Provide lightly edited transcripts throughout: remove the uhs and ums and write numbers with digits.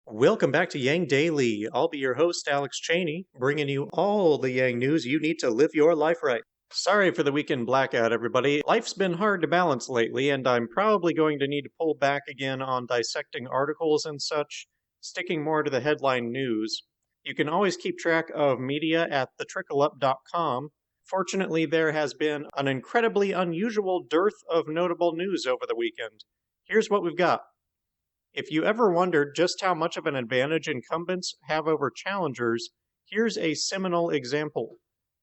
Welcome back to Yang Daily. I'll be your host, Alex Cheney, bringing you all the Yang news you need to live your life right. Sorry for the weekend blackout, everybody. Life's been hard to balance lately, and I'm probably going to need to pull back again on dissecting articles and such, sticking more to the headline news. You can always keep track of media at thetrickleup.com. Fortunately, there has been an incredibly unusual dearth of notable news over the weekend. Here's what we've got. If you ever wondered just how much of an advantage incumbents have over challengers, here's a seminal example.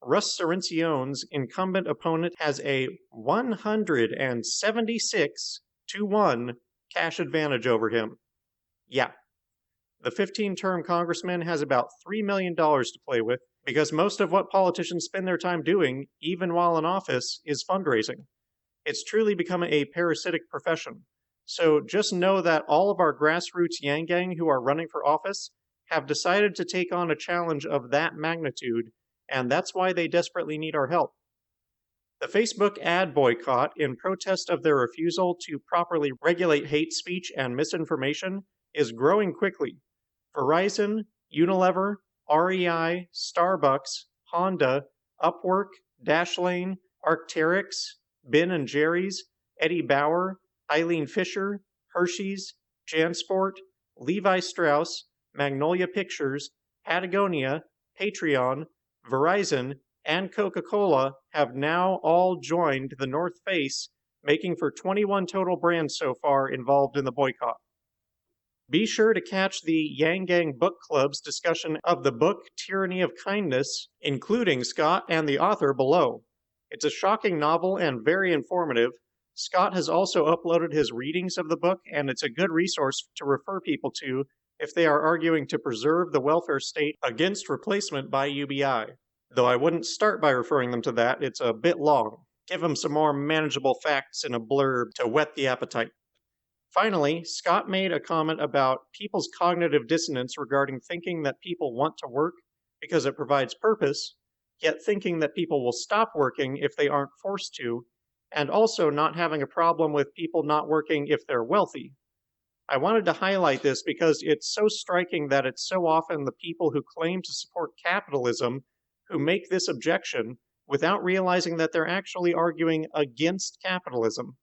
Russ Cirencione's incumbent opponent has a 176-1 cash advantage over him. Yeah. The 15-term congressman has about $3 million to play with because most of what politicians spend their time doing, even while in office, is fundraising. It's truly become a parasitic profession. So just know that all of our grassroots Yang Gang who are running for office have decided to take on a challenge of that magnitude, and that's why they desperately need our help. The Facebook ad boycott, in protest of their refusal to properly regulate hate speech and misinformation, is growing quickly. Verizon, Unilever, REI, Starbucks, Honda, Upwork, Dashlane, Arc'teryx, Ben & Jerry's, Eddie Bauer, Eileen Fisher, Hershey's, JanSport, Levi Strauss, Magnolia Pictures, Patagonia, Patreon, Verizon, and Coca-Cola have now all joined the North Face, making for 21 total brands so far involved in the boycott. Be sure to catch the Yang Gang Book Club's discussion of the book Tyranny of Kindness, including Scott and the author below. It's a shocking novel and very informative. Scott has also uploaded his readings of the book, and it's a good resource to refer people to if they are arguing to preserve the welfare state against replacement by UBI. Though I wouldn't start by referring them to that, it's a bit long. Give them some more manageable facts in a blurb to whet the appetite. Finally, Scott made a comment about people's cognitive dissonance regarding thinking that people want to work because it provides purpose, yet thinking that people will stop working if they aren't forced to, and also not having a problem with people not working if they're wealthy. I wanted to highlight this because it's so striking that it's so often the people who claim to support capitalism who make this objection without realizing that they're actually arguing against capitalism.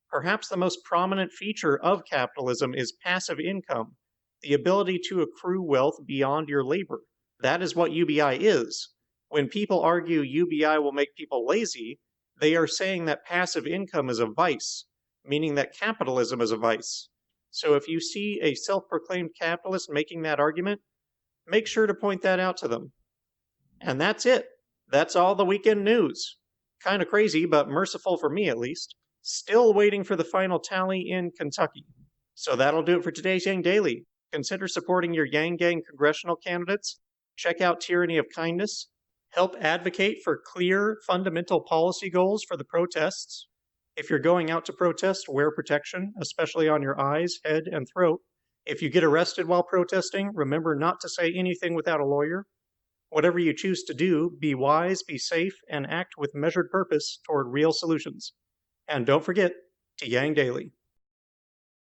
Perhaps the most prominent feature of capitalism is passive income, the ability to accrue wealth beyond your labor. That is what UBI is. When people argue UBI will make people lazy, they are saying that passive income is a vice, meaning that capitalism is a vice. So if you see a self-proclaimed capitalist making that argument, make sure to point that out to them. And that's it. That's all the weekend news. Kind of crazy, but merciful for me at least. Still waiting for the final tally in Kentucky. So that'll do it for today's Yang Daily. Consider supporting your Yang Gang congressional candidates. Check out Tyranny of Kindness. Help advocate for clear, fundamental policy goals for the protests. If you're going out to protest, wear protection, especially on your eyes, head, and throat. If you get arrested while protesting, remember not to say anything without a lawyer. Whatever you choose to do, be wise, be safe, and act with measured purpose toward real solutions. And don't forget to Yang Daily.